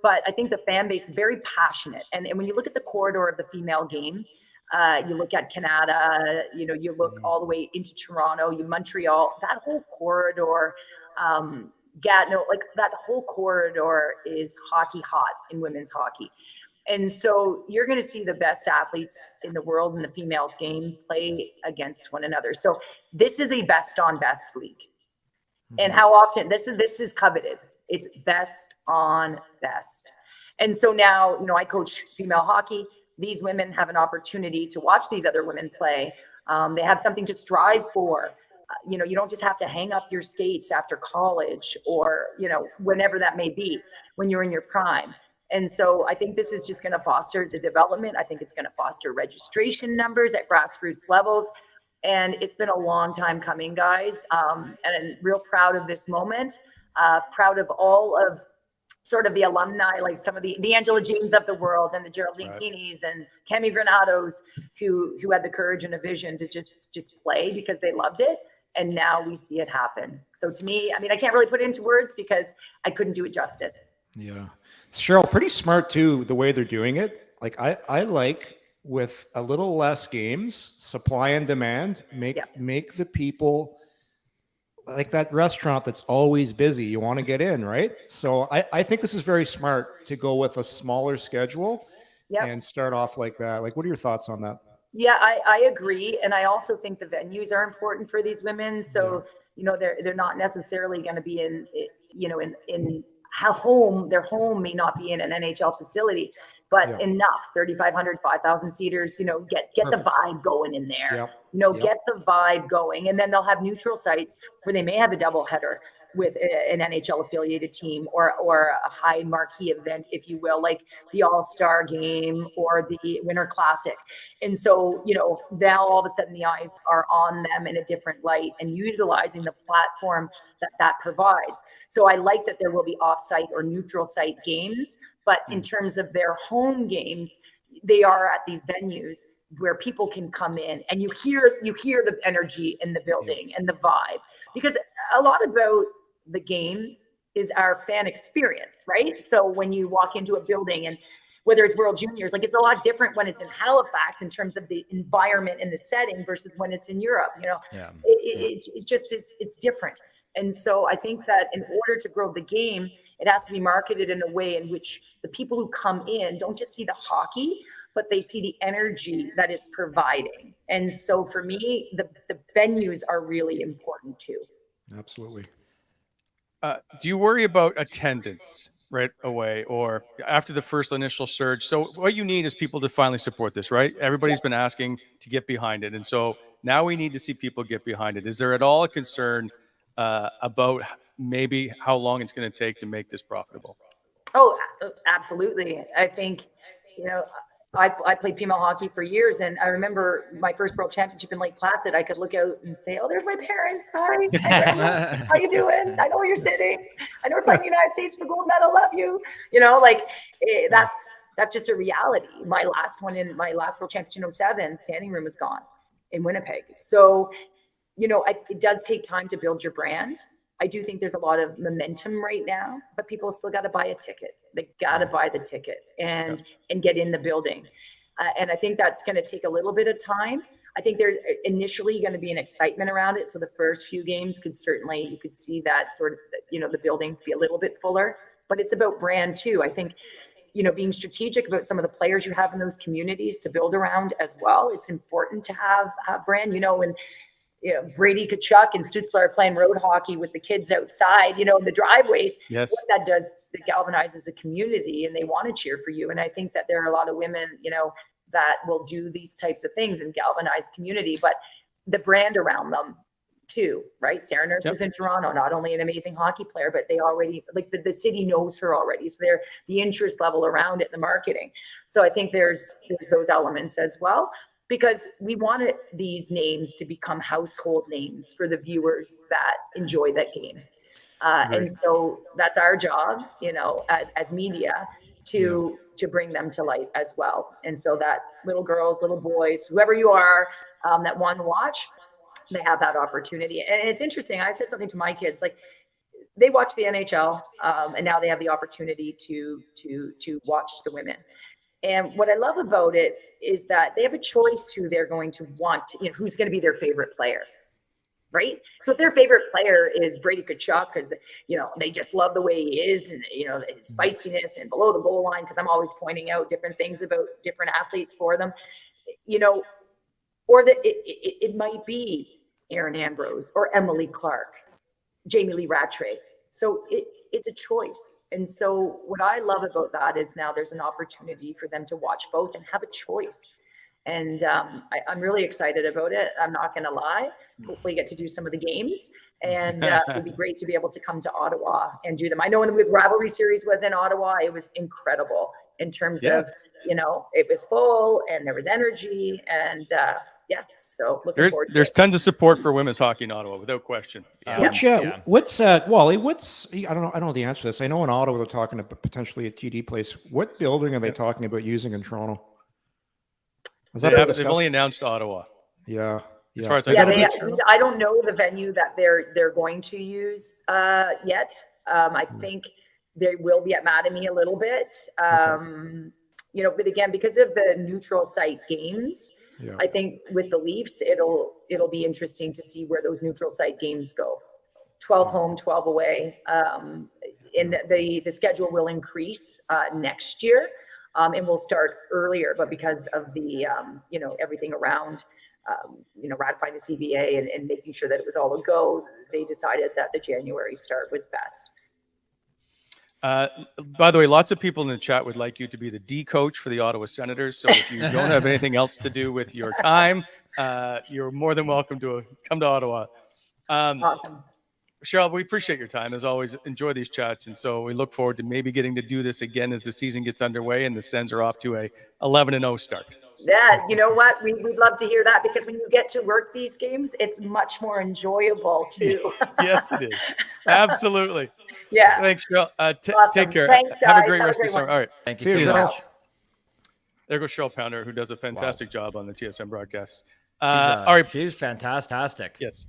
E: But I think the fan base is very passionate. And when you look at the corridor of the female game, you look at Canada, you know, you look all the way into Toronto, Montreal, that whole corridor, Gatineau, like that whole corridor is hockey hot in women's hockey. And so you're going to see the best athletes in the world in the females game play against one another. So this is a best on best league. And how often this is coveted. It's best on best. And so now, you know, I coach female hockey. These women have an opportunity to watch these other women play. They have something to strive for. You know, you don't just have to hang up your skates after college or, you know, whenever that may be when you're in your prime. And so I think this is just going to foster the development. I think it's going to foster registration numbers at grassroots levels. And it's been a long time coming, guys. And real proud of this moment. Proud of all of sort of the alumni, like some of the Angela Jeans of the world and the Geraldine Keeneys and Cami Granados who had the courage and a vision to just play because they loved it. And now we see it happen. So to me, I mean, I can't really put it into words because I couldn't do it justice. Yeah.
D: Cheryl, pretty smart too, the way they're doing it. Like I like with a little less games, supply and demand, make the people like that restaurant that's always busy. You want to get in, right? So I think this is very smart to go with a smaller schedule and start off like that. Like, what are your thoughts on that?
E: Yeah, I agree. And I also think the venues are important for these women. So, they're not necessarily going to be in home. Their home may not be in an NHL facility, but enough 3,500, 5,000 seaters, get the vibe going in there, get the vibe going. And then they'll have neutral sites where they may have a doubleheader with an NHL affiliated team or a high marquee event, if you will, like the All-Star game or the Winter Classic. And so, now all of a sudden the eyes are on them in a different light and utilizing the platform that provides. So I like that there will be off-site or neutral site games, but in terms of their home games, they are at these venues where people can come in and you hear the energy in the building and the vibe, because a lot about the game is our fan experience, right? So when you walk into a building, and whether it's World Juniors, like it's a lot different when it's in Halifax in terms of the environment and the setting versus when it's in Europe, it just is, it's different. And so I think that in order to grow the game, it has to be marketed in a way in which the people who come in don't just see the hockey, but they see the energy that it's providing. And so for me, the venues are really important too.
D: Absolutely.
B: Do you worry about attendance right away or after the first initial surge? So what you need is people to finally support this, right? Everybody's been asking to get behind it. And so now we need to see people get behind it. Is there at all a concern about maybe how long it's going to take to make this profitable?
E: Oh, absolutely. I think, I played female hockey for years, and I remember my first world championship in Lake Placid. I could look out and say, "Oh, there's my parents. Hi, how you doing? I know where you're sitting. I know we're playing the United States for the gold medal. Love you." That's just a reality. My last world championship in 2007, standing room was gone in Winnipeg. So, it does take time to build your brand. I do think there's a lot of momentum right now, but people still got to buy a ticket. They got to buy the ticket and get in the building. And I think that's going to take a little bit of time. I think there's initially going to be an excitement around it. So the first few games you could see that sort of, the buildings be a little bit fuller, but it's about brand too. I think, being strategic about some of the players you have in those communities to build around as well. It's important to have a brand, and Brady Tkachuk and Stutzler are playing road hockey with the kids outside, in the driveways.
B: Yes.
E: What that does, it galvanizes the community and they want to cheer for you. And I think that there are a lot of women, that will do these types of things and galvanize community, but the brand around them too, right? Sarah Nurse is in Toronto, not only an amazing hockey player, but they already, like the city knows her already. So the interest level around it, the marketing. So I think there's those elements as well, because we wanted these names to become household names for the viewers that enjoy that game. And so that's our job, as media to bring them to light as well. And so that little girls, little boys, whoever you are, that want to watch, they have that opportunity. And it's interesting. I said something to my kids, like they watch the NHL and now they have the opportunity to watch the women. And what I love about it is that they have a choice who they're going to want, who's going to be their favorite player, right? So if their favorite player is Brady Tkachuk because, they just love the way he is and, his feistiness and below the goal line, because I'm always pointing out different things about different athletes for them, or that it might be Aaron Ambrose or Emily Clark, Jamie Lee Rattray. So it's a choice. And so what I love about that is now there's an opportunity for them to watch both and have a choice. And I'm really excited about it. I'm not going to lie. Hopefully get to do some of the games. And it would be great to be able to come to Ottawa and do them. I know when the rivalry series was in Ottawa, it was incredible in terms of, it was full and there was energy. And so looking forward to
B: there's
E: it.
B: tons of support for women's hockey in Ottawa, without question.
D: What's Wally? I don't know the answer to this. I know in Ottawa they're talking about potentially a TD place. What building are they talking about using in Toronto?
B: They've only announced Ottawa.
D: Yeah.
B: As far as
E: I don't know the venue that they're going to use yet. I think they will be at Mattamy a little bit. But again, because of the neutral site games, I think with the Leafs, it'll be interesting to see where those neutral site games go. 12 home, 12 away. And the schedule will increase next year. and we'll start earlier, but because of the, everything around, ratifying the CBA and making sure that it was all a go, they decided that the January start was best.
B: By the way, lots of people in the chat would like you to be the D coach for the Ottawa Senators. So if you don't have anything else to do with your time, you're more than welcome to come to Ottawa.
E: Awesome.
B: Cheryl, we appreciate your time as always. Enjoy these chats, and so we look forward to maybe getting to do this again as the season gets underway and the Sens are off to a 11-0 start.
E: Yeah, you know what? We'd love to hear that, because when you get to work these games, it's much more enjoyable too.
B: Yes, it is. Absolutely.
E: Yeah.
B: Thanks, Cheryl.
E: Awesome.
B: Take care.
E: Thanks,
B: Have a
E: guys.
B: great
E: Have a
B: rest of your
E: great
B: summer.
E: one.
B: All right.
C: Thank
D: See
C: you
D: you,
C: so
D: Cheryl.
C: much.
B: There goes Cheryl Pounder, who does a fantastic job on the TSM broadcasts.
C: All
B: right.
C: She's fantastic.
B: Yes.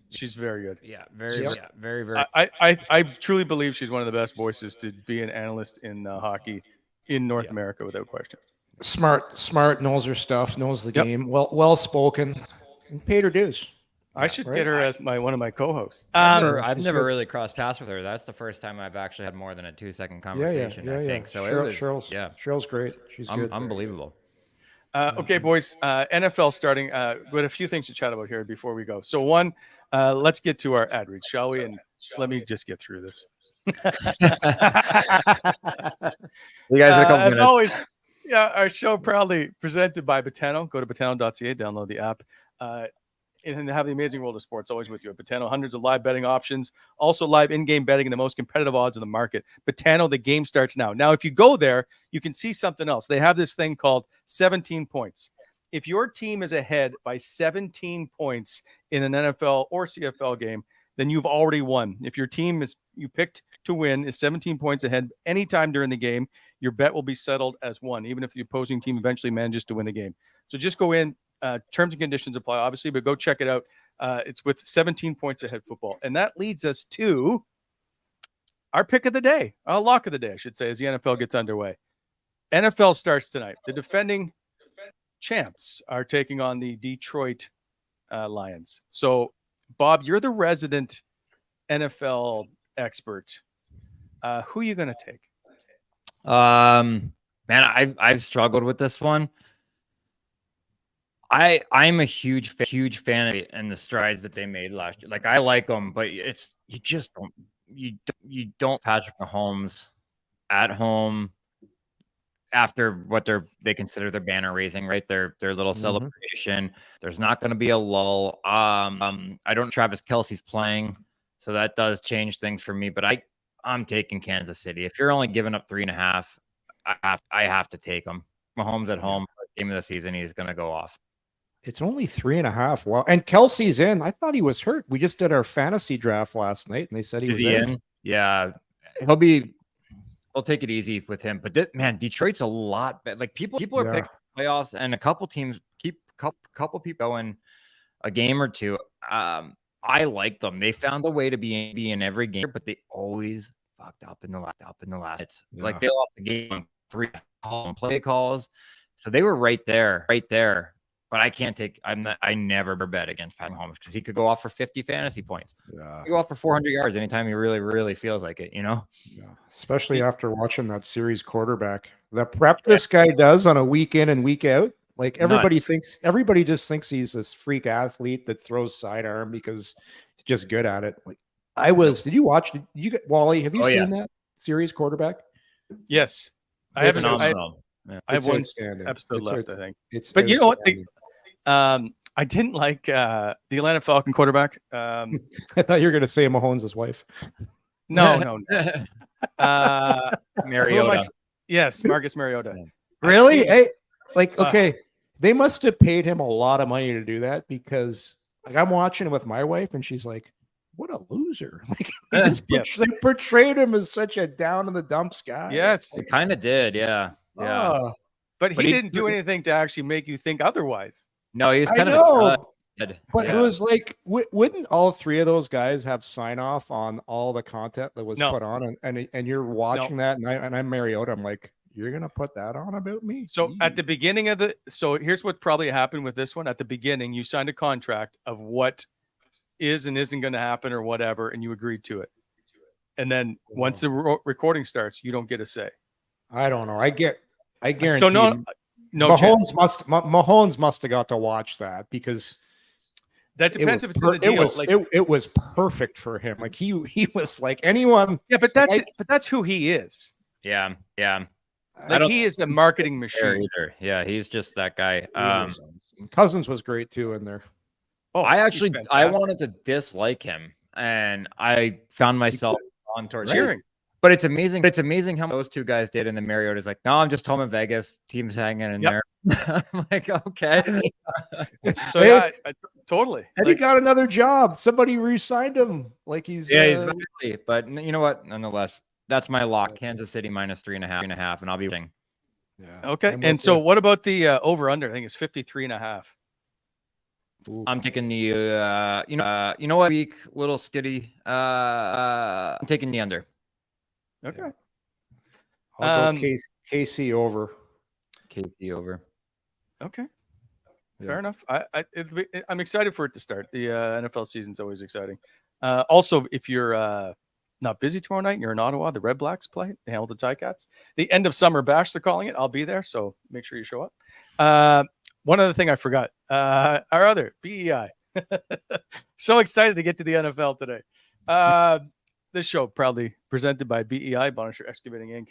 B: She's very good.
C: Yeah, very.
B: I truly believe she's one of the best voices to be an analyst in hockey in North America, without question.
D: Smart, knows her stuff, knows the game, well spoken, and paid her dues.
B: I should get her as one of my co-hosts.
C: I've never really crossed paths with her. That's the first time I've actually had more than a 2-second conversation. I think so.
D: Cheryl's great. She's good.
C: Unbelievable.
B: Okay, boys. NFL starting. We had a few things to chat about here before we go. So one, let's get to our ad reads, shall we? And let me just get through this.
C: You guys are a couple
B: as
C: minutes.
B: always, our show proudly presented by Betano. Go to betano.ca, download the app, and have the amazing world of sports always with you at Betano. Hundreds of live betting options, also live in-game betting and the most competitive odds in the market. Betano, the game starts now. Now, if you go there, you can see something else. They have this thing called 17 points. If your team is ahead by 17 points in an NFL or CFL game, then you've already won. If your team you picked to win is 17 points ahead anytime during the game, your bet will be settled as one, even if the opposing team eventually manages to win the game. So just go in. Terms and conditions apply, obviously, but go check it out. It's with 17 points ahead football. And that leads us to our pick of the day, our lock of the day, I should say, as the NFL gets underway. NFL starts tonight. The defending champs are taking on the Detroit Lions. So, Bob, you're the resident NFL expert. Who are you going to take?
C: Man, I've struggled with this one. I'm a huge fan of it and the strides that they made last year. Like, I like them, but you don't Patrick Mahomes at home after what they consider their banner raising, right? Their little celebration. There's not going to be a lull. I don't. Travis Kelce's playing, so that does change things for me. But I'm taking Kansas City. If you're only giving up 3.5, I have to take them. Mahomes at home, game of the season, he's going to go off.
D: It's only 3.5. Wow. And Kelsey's in. I thought he was hurt. We just did our fantasy draft last night, and they said he was in.
C: Yeah. We'll take it easy with him. But Detroit's a lot better. Like, people are picking playoffs, and a couple teams couple people going a game or two. I like them. They found a way to be in every game, but they always fucked up in the last. Like, they lost the game on 3 play calls. So they were right there. But I can't take. I never bet against Pat Mahomes because he could go off for 50 fantasy points. Yeah, he could go off for 400 yards anytime he really feels like it. Yeah.
D: Especially after watching that series quarterback, the prep this guy does on a week in and week out. Like, everybody just thinks he's this freak athlete that throws sidearm because he's just good at it. Like, did you watch? Did you get Wally? Have you seen that series quarterback?
B: Yes, I have one episode left, I think. But you know what? I didn't like the Atlanta Falcon quarterback.
D: I thought you were going to say Mahomes' wife.
B: No.
C: Mariota.
B: Yes, Marcus Mariota.
D: Really? Hey, okay. They must have paid him a lot of money to do that, because I'm watching it with my wife and she's like, what a loser. Like, they portrayed him as such a down in the dumps guy.
B: Yes.
C: It kind of did. Yeah.
B: But he didn't do anything to actually make you think otherwise.
C: No, he's kind of
D: But it was like, wouldn't all three of those guys have sign off on all the content that was put on? And you're watching that, and I'm Mariota. I'm like, you're going to put that on about me?
B: So at the beginning of here's what probably happened with this one. At the beginning, you signed a contract of what is and isn't going to happen or whatever, and you agreed to it. And then once the recording starts, you don't get a say.
D: I don't know. I I guarantee.
B: So no chance.
D: Mahomes must have got to watch that because
B: That depends if it's in the deal.
D: It was perfect for him. Like he was like anyone.
B: Yeah, but that's who he is.
C: Yeah.
B: Like he is a marketing machine.
C: Either. Yeah, he's just that guy.
D: Cousins was great too in there.
B: Oh,
C: I wanted to dislike him, and I found myself on towards
B: cheering.
C: But it's amazing. It's amazing how those two guys did. And then Mariota's like, no, I'm just home in Vegas. Team's hanging in there. I'm like, okay.
B: So yeah, totally.
D: And he got another job. Somebody re-signed him. Like he's
C: he's badly. But you know what? Nonetheless, that's my lock. Kansas City minus 3.5, and I'll be winning.
B: Yeah. Okay. And so what about the over under? I think it's 53.5.
C: I'm taking the you know what, weak little skitty. I'm taking the under.
B: Okay.
D: I'll go KC over.
C: KC over.
B: Okay. Fair enough. I'm excited for it to start. The NFL season's always exciting. Also, if you're not busy tomorrow night and you're in Ottawa, the Red Blacks play the Hamilton Ticats. The end of summer bash, they're calling it. I'll be there, so make sure you show up. One other thing I forgot. Our other BEI. So excited to get to the NFL today. This show proudly presented by BEI, Brannstrom Excavating Inc.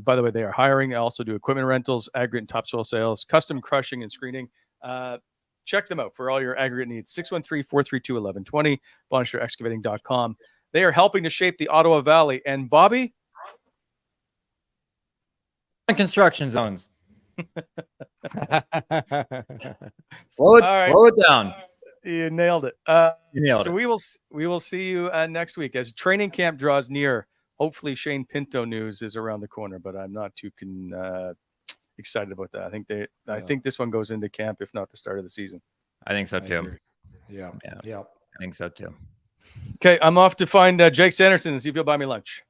B: By the way, they are hiring. They also do equipment rentals, aggregate and topsoil sales, custom crushing and screening. Check them out for all your aggregate needs. 613-432-1120, BrannstromExcavating.com. They are helping to shape the Ottawa Valley. And Bobby?
C: Construction zones. Slow it down.
B: You nailed it.
C: So
B: we will see you next week as training camp draws near. Hopefully Shane Pinto news is around the corner, but I'm not too excited about that. I think this one goes into camp, if not the start of the season.
C: I think so too.
D: Yeah.
C: I think so too.
B: Okay, I'm off to find Jake Sanderson and see if he'll buy me lunch.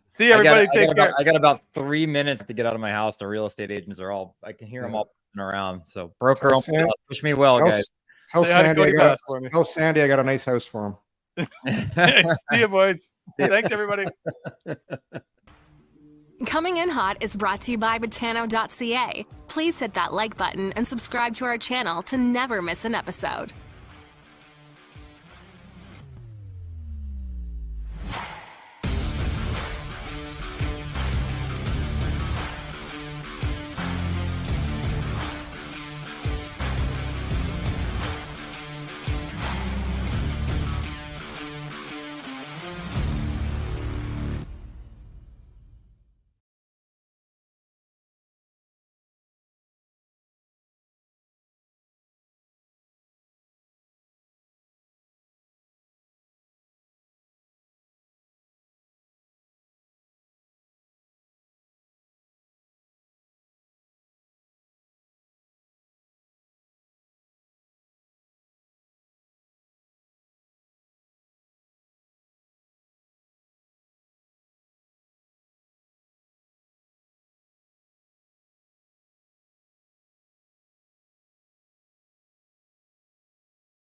B: See everybody. Take care.
C: I got about 3 minutes to get out of my house. The real estate agents I can hear them all around. So broker, wish me well, guys.
D: Tell Sandy I got a nice house for him.
B: See you, boys. Thanks, everybody.
A: Coming in Hot is brought to you by Botano.ca. Please hit that like button and subscribe to our channel to never miss an episode.